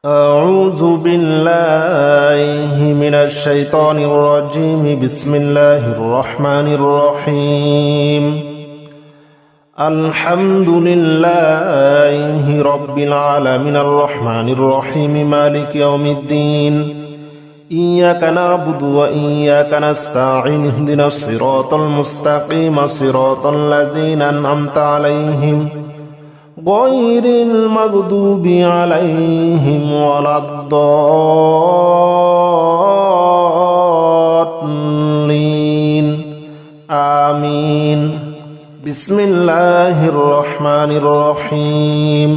أعوذ بالله من الشيطان الرجيم. بسم الله الرحمن الرحيم. الحمد لله رب العالمين الرحمن الرحيم مالك يوم الدين. إياك نعبد وإياك نستعين اهدنا الصراط المستقيم صراط الذين أنعمت عليهم غير المغضوب عليهم ولا الضالين آمين. بسم الله الرحمن الرحيم.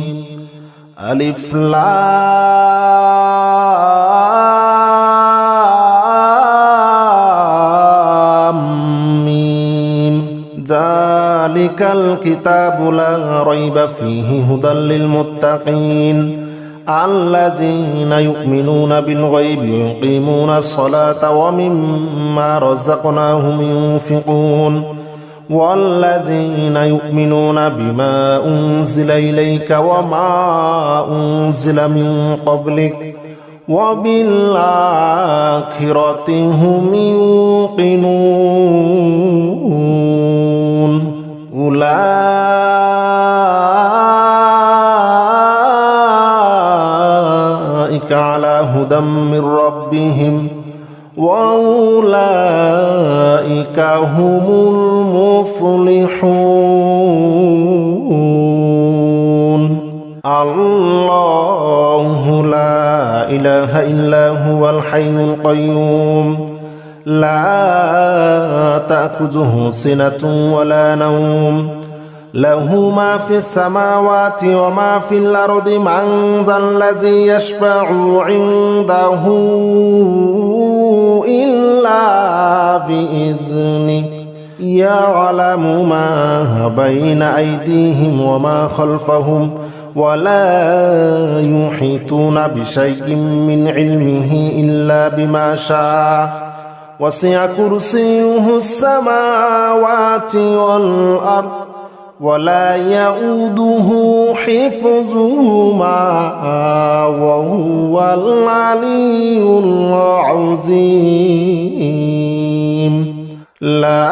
ألف لام ميم. ذلك الكتاب لا ريب فيه هدى للمتقين الذين يؤمنون بالغيب ويقيمون الصلاة ومما رزقناهم ينفقون والذين يؤمنون بما أنزل إليك وما أنزل من قبلك وبالآخرة هم يوقنون. أولئك على هدى من ربهم وأولئك هم المفلحون. الله لا إله إلا هو الحي القيوم لا تأخذه سنة ولا نوم له ما في السماوات وما في الأرض. من ذا الذي يشفع عنده إلا بإذنه يعلم ما بين أيديهم وما خلفهم ولا يحيطون بشيء من علمه إلا بما شاء. وسع كرسيه السماوات والأرض ولا يؤوده حفظهما وهو العلي العظيم. لا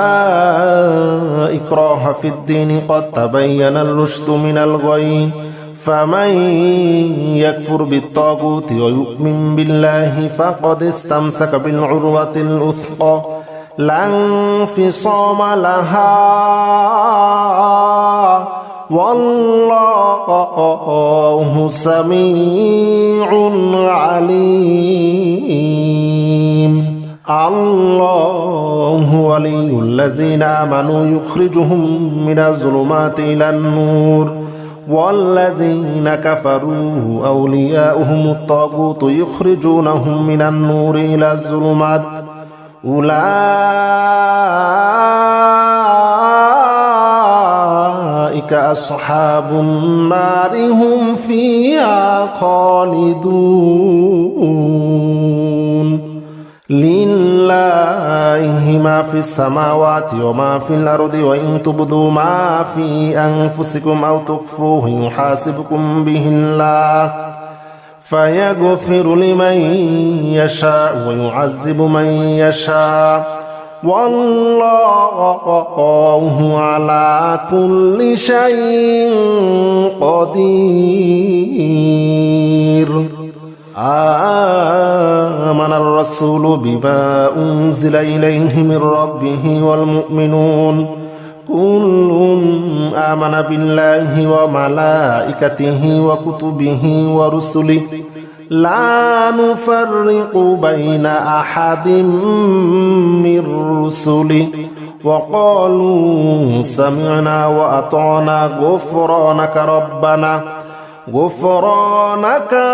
إكراه في الدين قد تبين الرشد من الغي فمن يكفر بالطاغوت ويؤمن بالله فقد استمسك بالعروة الوثقى لا انفصام لها والله سميع عليم. الله ولي الذين آمنوا يخرجهم من الظلمات إلى النور والذين كفروا أولياؤهم الطاغوت يخرجونهم من النور إلى الظلمات أولئك أصحاب النار هم فيها خالدون. لله ما في السماوات وما في الأرض وإن تبدوا ما في أنفسكم أو تخفوه يحاسبكم به الله فيغفر لمن يشاء ويعذب من يشاء والله على كل شيء قدير. آمن الرسول بما أنزل إليه من ربه والمؤمنون كل آمن بالله وملائكته وكتبه ورسله لا نفرق بين أحد من رسله وقالوا سمعنا وأطعنا غفرانك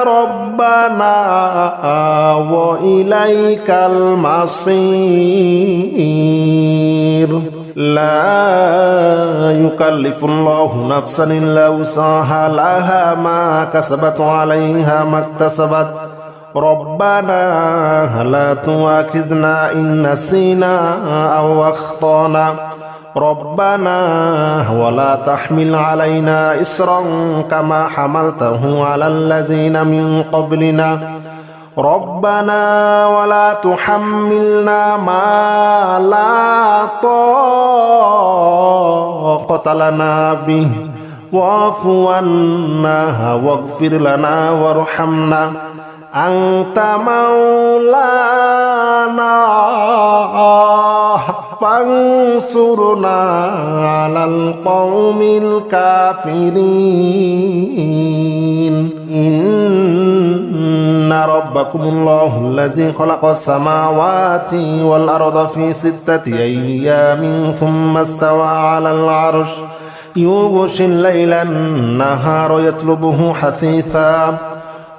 ربنا وإليك المصير. لا يكلف الله نفسا إلا وسعها لها ما كسبت عليها ما اكتسبت ربنا لا تؤاخذنا إن نسينا أو أخطأنا ربنا ولا تحمل علينا إصرا كما حملته على الذين من قبلنا ربنا ولا تحملنا ما لا طاقة لنا به واعف عنا واغفر لنا وارحمنا أنت مولانا فانصرنا على القوم الكافرين إن ربكم الله الذي خلق السماوات والأرض في 6 أيام ثم استوى على العرش يغشي الليل النهار يطلبه حثيثا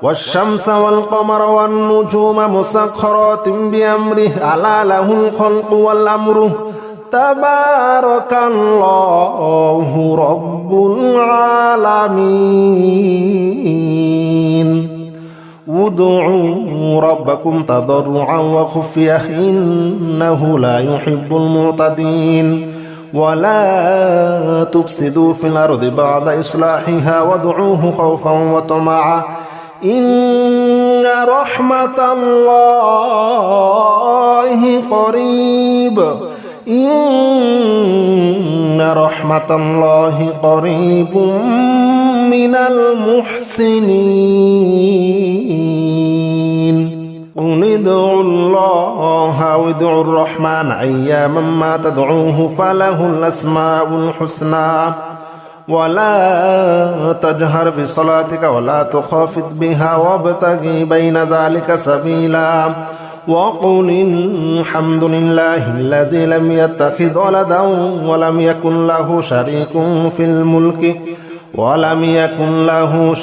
والشمس والقمر والنجوم مسخرات بأمره ألا له الخلق والأمر تبارك الله رب العالمين ادعوا ربكم تضرعا وخفية إنه لا يحب المعتدين ولا تفسدوا في الأرض بعد إصلاحها وادعوه خوفا وطمعا إن رحمة الله قريب إن رحمة الله قريب من المحسنين قل ادعوا الله أو ادعوا الرحمن أياما ما تدعوه فله الأسماء الحسنى ولا تجهر بصلاتك ولا تخافت بها وابتغ بين ذلك سبيلا وقل الحمد لله الذي لم يتخذ ولدا ولم يكن له شريك في الملك ولم يكن له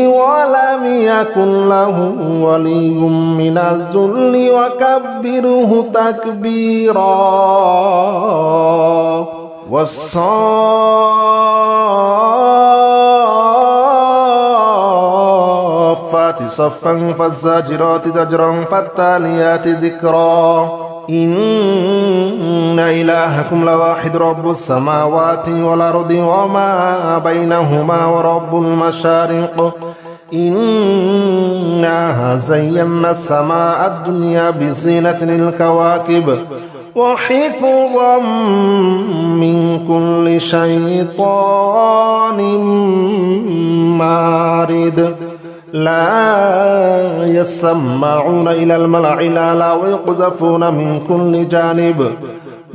ولم يكن له ولي من الذل وكبره تكبيرا والصافات صفا فالزاجرات زجرا فالتاليات ذكرا إن إلهكم لواحد رب السماوات والأرض وما بينهما ورب المشارق إنا زينا السماء الدنيا بزينة الكواكب وحفظا من كل شيطان مارد لا يسمعون إلى الملأ الأعلى ويقذفون من كل جانب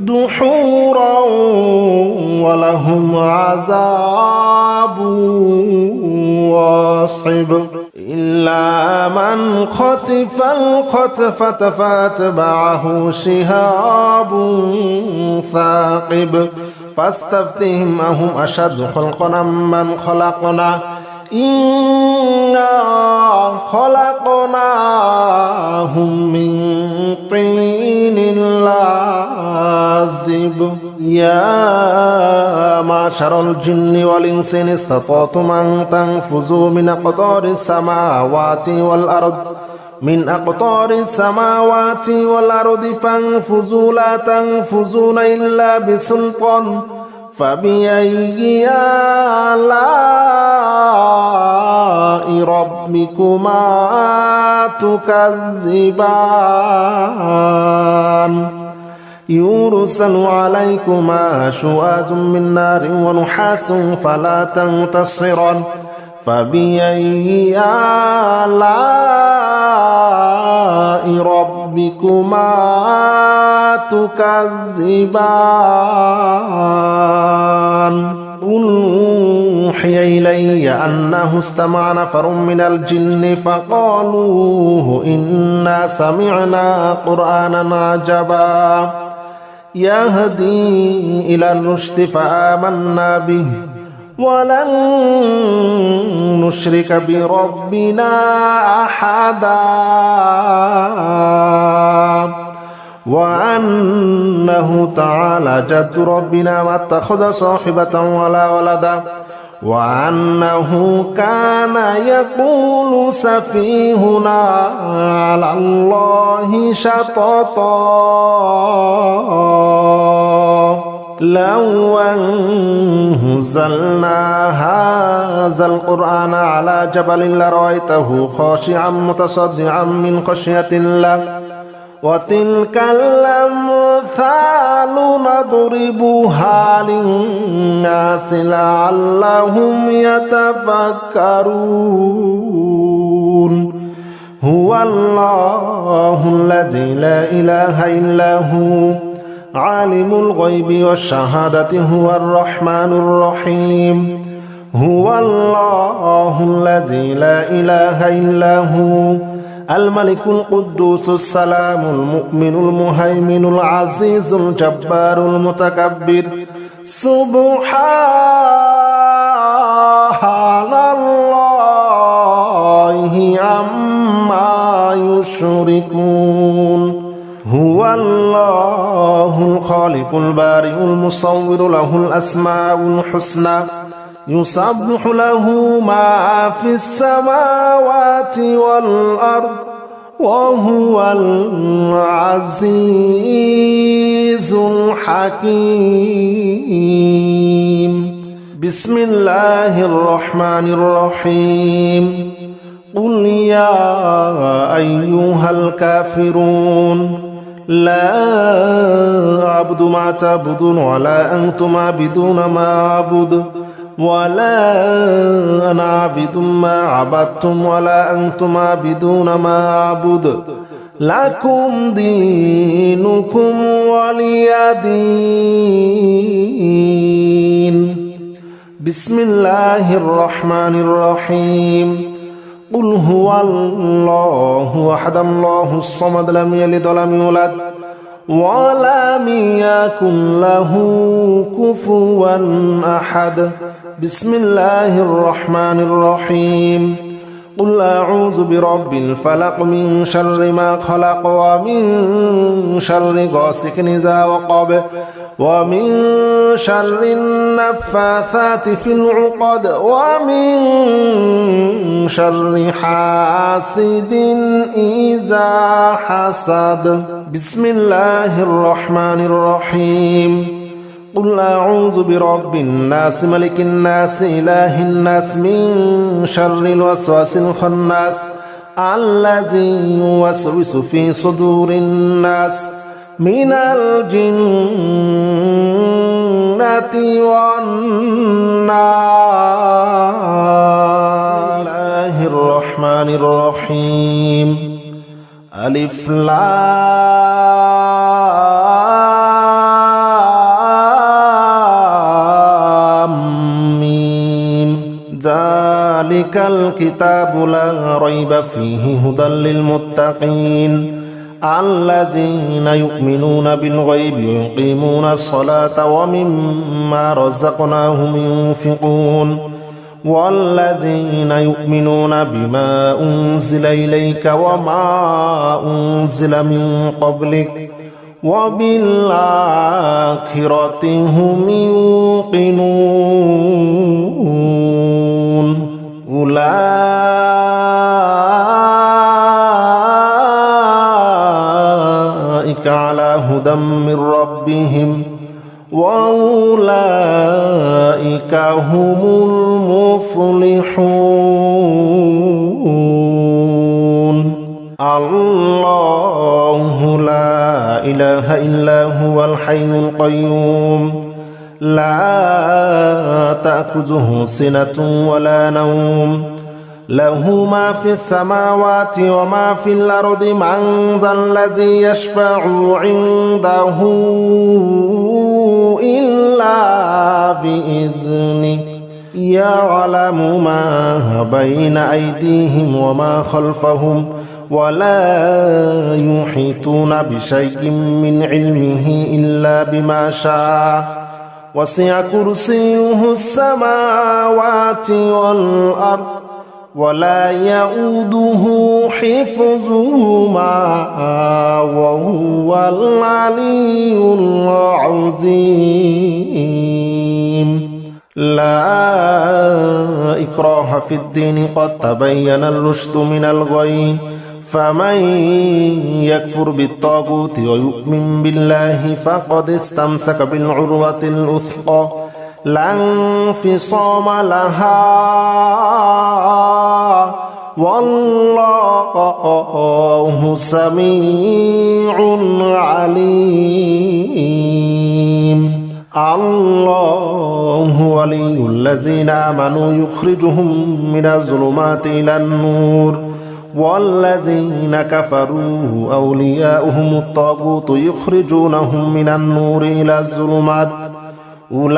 دحورا ولهم عذاب واصب إلا من خطف الخطفة فاتبعه شهاب ثاقب فاستفتهم أهم أشد خلقا من خلقنا إنا خلقناهم من طين لازب يا معشر الجن والإنس إن استطعتم أن تنفذوا من أقطار السماوات والأرض فانفذوا لا تنفذون إلا بسلطان فبأي آلاء ربكما تكذبان يرسل عليكما شواظ من نار ونحاس فلا تنتصران فبأي آلاء ربكما تكذبان قل أوحي إلي أنه استمع نفر من الجن فقالوا إنا سمعنا قرآنا عجبا يهدي إلى الرشد فآمنا به ولن نشرك بربنا أحدا وأنه تعالى جد ربنا ما اتخذ صاحبة ولا ولدا وأنه كان يقول سفيهنا على الله شططا لو أنزلنا هذا القرآن على جبل لرأيته خاشعا متصدعا من خشية الله وتلك الأمثال نضربها للناس لعلهم يتفكرون هو الله الذي لا إله إلا هو عالم الغيب والشهادة هو الرحمن الرحيم هو الله الذي لا إله إلا هو الملك القدوس السلام المؤمن المهيمن العزيز الجبار المتكبر سبحان الله عما يشركون هو الله الخالق البارئ المصور له الأسماء الحسنى يسبح له ما في السماوات والأرض وهو العزيز الحكيم بسم الله الرحمن الرحيم قل يا أيها الكافرون لا أعبد ما تعبدون ولا أنتم عابدون ما أعبد ولا أنا عابد ما عبدتم ولا أنتم عابدون ما أعبد لكم دينكم ولي دين بسم الله الرحمن الرحيم قل هو الله أحد الله الصمد لم يلد ولم يولد ولم يكن له كفوا أحد بسم الله الرحمن الرحيم قل أعوذ برب الفلق من شر ما خلق ومن شر غاسق إذا وقب ومن شر النفاثات في العقد ومن شر حاسد إذا حسد بسم الله الرحمن الرحيم قل أعوذ برب الناس ملك الناس إله الناس من شر الوسواس الخناس الذي يوسوس في صدور الناس من الجنة والناس بسم الله الرحمن الرحيم ألف لام ميم ذلك الكتاب لا ريب فيه هدى للمتقين الذين يؤمنون بالغيب ويقيمون الصلاة ومما رزقناهم ينفقون والذين يؤمنون بما أنزل إليك وما أنزل من قبلك وبالآخرة هم يوقنون أولئك على هدى من ربهم وأولئك هم المفلحون الله لا إله إلا هو الحي القيوم لا تأخذه سنة ولا نوم له ما في السماوات وما في الأرض من ذا الذي يشفع عنده إلا بإذنه يعلم ما بين أيديهم وما خلفهم ولا يحيطون بشيء من علمه إلا بما شاء وسع كرسيه السماوات والأرض ولا يؤوده حفظهما وهو العلي العظيم لا إكراه في الدين قد تبين الرشد من الغي فمن يكفر بالطاغوت ويؤمن بالله فقد استمسك بالعروة الوثقى لا انفصام لها والله سميع عليم الله ولي الذين آمنوا يخرجهم من الظلمات إلى النور والذين كفروا أولياؤهم الطاغوت يخرجونهم من النور إلى الظلمات أولئك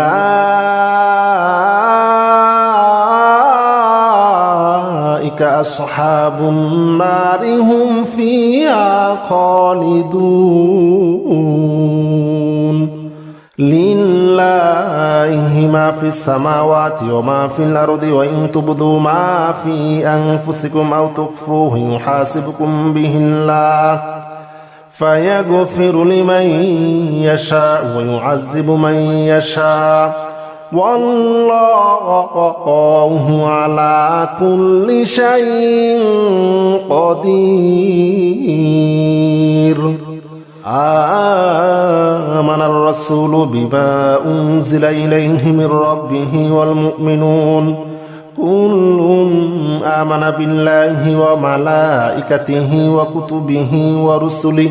أصحاب النار هم فيها خالدون لله ما في السماوات وما في الأرض وإن تبدوا ما في أنفسكم أو تخفوه يحاسبكم به الله فيغفر لمن يشاء ويعذب من يشاء والله على كل شيء قدير آمن الرسول بما أنزل إليه من ربه والمؤمنون كل آمن بالله وملائكته وكتبه ورسله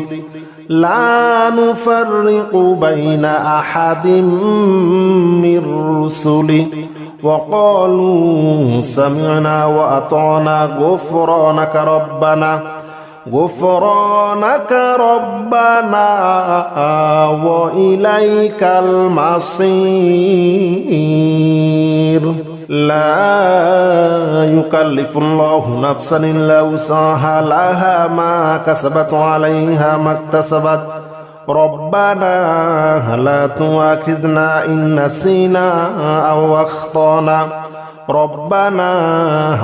لا نفرق بين أحد من رسله وقالوا سمعنا وأطعنا غفرانك ربنا وإليك المصير لا يكلف الله نفسا إلا وسعها لها ما كسبت عليها ما اكتسبت ربنا لا تؤاخذنا إن نسينا أو أخطأنا ربنا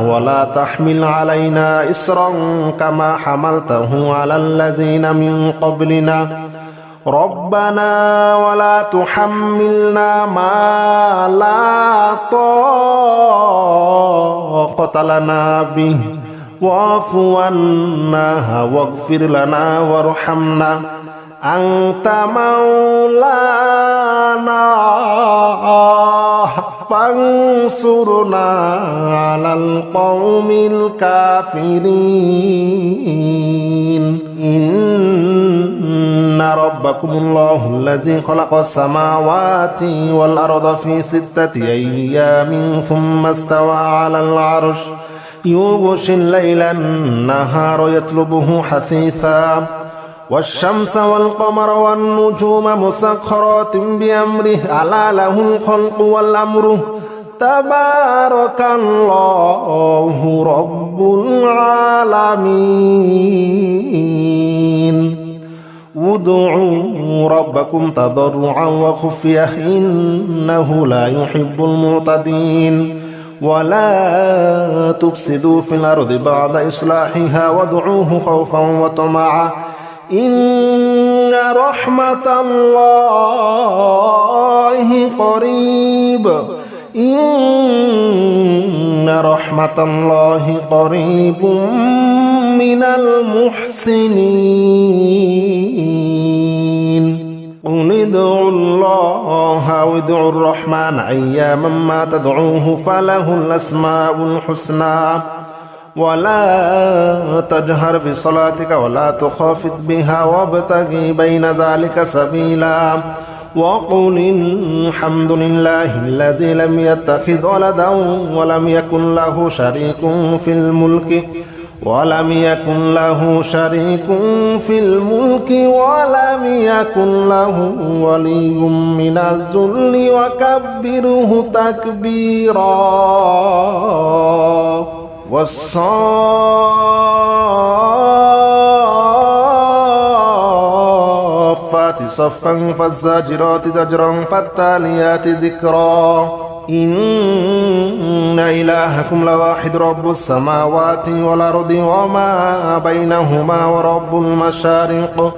ولا تحمل علينا إصرا كما حملته على الذين من قبلنا ربنا ولا تحملنا ما لا طاقة لنا به واعف عنا واغفر لنا وارحمنا أنت مولانا فانصرنا على القوم الكافرين إن ربكم الله الذي خلق السماوات والأرض في 6 أيام ثم استوى على العرش يغشي الليل النهار يطلبه حثيثا والشمس والقمر والنجوم مسخرات بأمره ألا له الخلق والأمر تبارك الله رب العالمين ادعوا ربكم تضرعا وخفية إنه لا يحب المعتدين ولا تفسدوا في الأرض بعد إصلاحها وادعوه خوفا وطمعا إن رحمة الله قريب من المحسنين قل ادعوا الله وادعوا الرحمن أياما ما تدعوه فله الأسماء الحسنى ولا تجهر بصلاتك ولا تخافت بها وابتغ بين ذلك سبيلا وقل الحمد لله الذي لم يتخذ ولدا ولم يكن له شريك في الملك ولم يكن له ولي من الذل وكبره تكبيرا والصافات صفا فالزاجرات زجرا فالتاليات ذكرا إن إلهكم لواحد رب السماوات والأرض وما بينهما ورب المشارق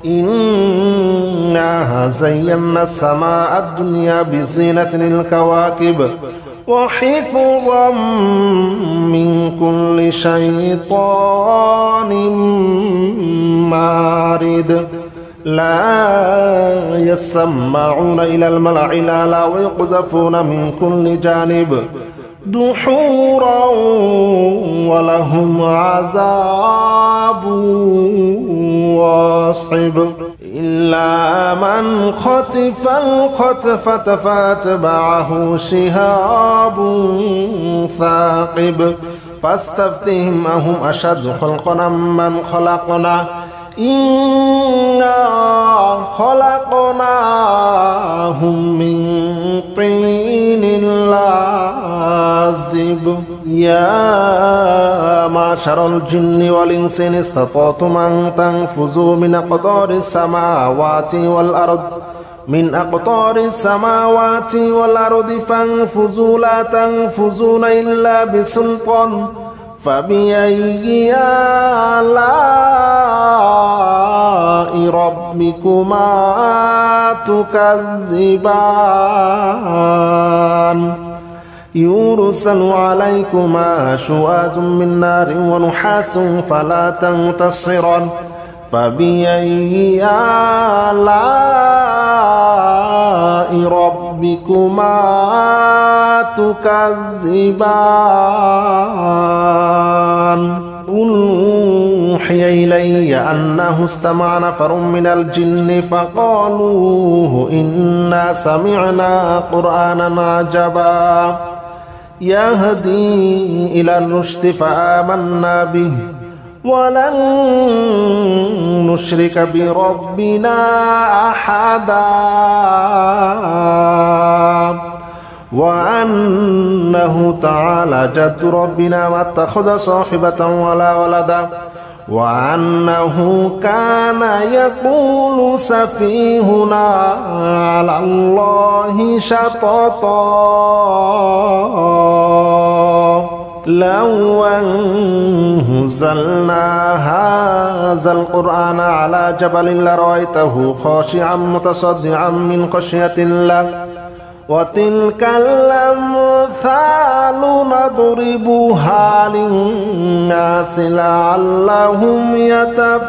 إنا زينا السماء الدنيا بزينة الكواكب وحفظا من كل شيطان مارد لا يسمعون إلى الملأ الأعلى ويقذفون من كل جانب دحورا ولهم عذاب واصب إلا من خطف الخطفة فاتبعه شهاب ثاقب فاستفتهم أهم أشد خلقا من خلقنا إنا خلقناهم من طين لازب يا معشر الجن والإنس إن استطعتم أن تنفذوا من أقطار السماوات والأرض فانفذوا لا تنفذون إلا بسلطان فبأي آلاء ربكما تكذبان يرسل عليكما شواظ من نار ونحاس فلا تنتصران فبأي آلاء ربكما تكذبان قل أوحي إلي أنه استمع نفر من الجن فقالوا إنا سمعنا قرآنا عجبا يهدي إلى الرشد فآمنا به ولن نشرك بربنا أحدا وأنه تعالى جد ربنا ما اتخذ صاحبة ولا ولدا وأنه كان يقول سفيهنا على الله شططا لو أنزلنا هذا القرآن على جبل لرأيته خاشعا متصدعا من خشية الله وتلك الأمثال نضربها للناس لعلهم يتفكرون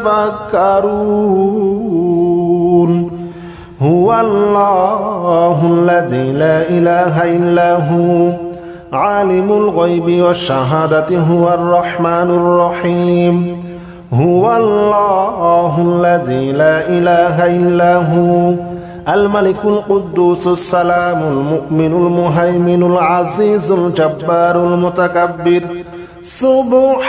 هو الله الذي لا إله إلا هو عالم الغيب والشهادة هو الرحمن الرحيم هو الله الذي لا إله إلا هو الملك القدوس السلام المؤمن المهيمن العزيز الجبار المتكبر سبحان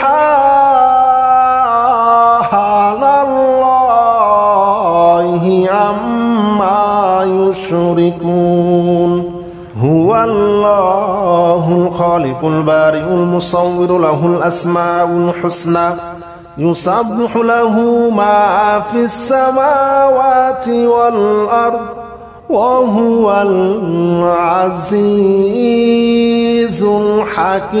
الله عما يشركون هو الله الخالق البارئ المصور له الأسماء الحسنى يسبح له ما في السماوات والأرض وهو العزيز الحكيم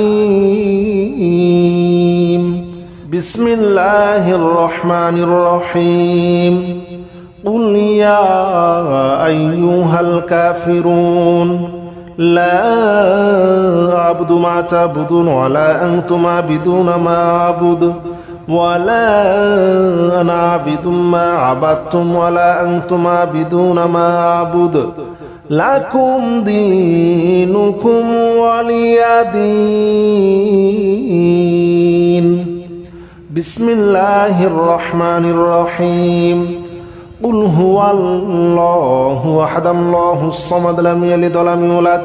بسم الله الرحمن الرحيم قل يا أيها الكافرون لا أعبد ما تعبدون ولا أنتم عابدون ما أعبد ولا أنا عابد ما عبدتم ولا أنتم عابدون ما أعبد لكم دينكم ولي دين بسم الله الرحمن الرحيم قل هو الله أحد الله الصمد لم يلد ولم يولد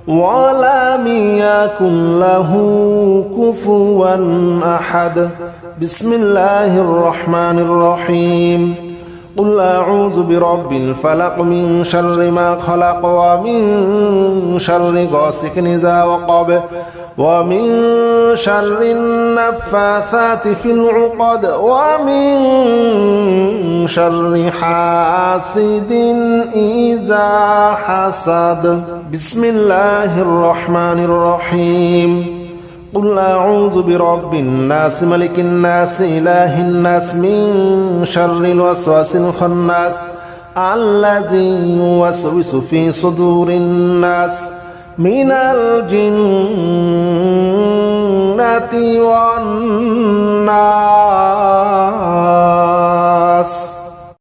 ولم يكن له كفوا أحد بسم الله الرحمن الرحيم قل أعوذ برب الفلق من شر ما خلق ومن شر غاسق إذا وقب ومن شر النفاثات في العقد ومن شر حاسد إذا حسد بسم الله الرحمن الرحيم قل أعوذ برب الناس ملك الناس إله الناس من شر الوسواس الخناس الذي يوسوس في صدور الناس من الجنة والناس